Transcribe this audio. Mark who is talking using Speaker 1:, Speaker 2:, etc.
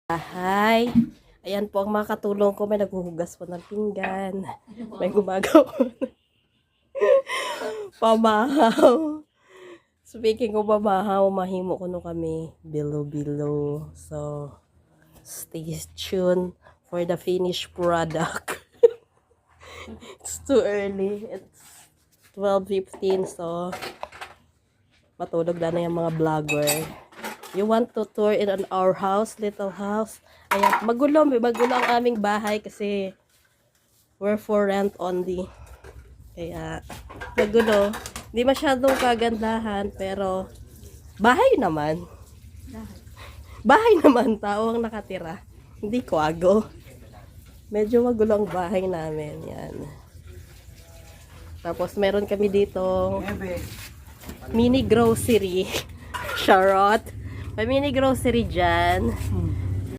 Speaker 1: Hi! Ayan po ang mga katulong ko. May naghuhugas po ng pinggan. May gumagawa pamahaw. Speaking of pamahaw, mahimo ko no kami bilo-bilo. So, stay tuned for the finished product. It's too early. It's 12:15, so matulog na yung mga vlogger. You want to tour in our house, little house? Ayan, magulo ang aming bahay kasi we're for rent only. Kaya, magulo. Hindi masyadong kagandahan, pero bahay naman. Bahay naman, tao ang nakatira. Hindi kwago. Medyo magulo ang bahay namin. Yan. Tapos, meron kami ditong mini grocery. Charot. May mini grocery dyan.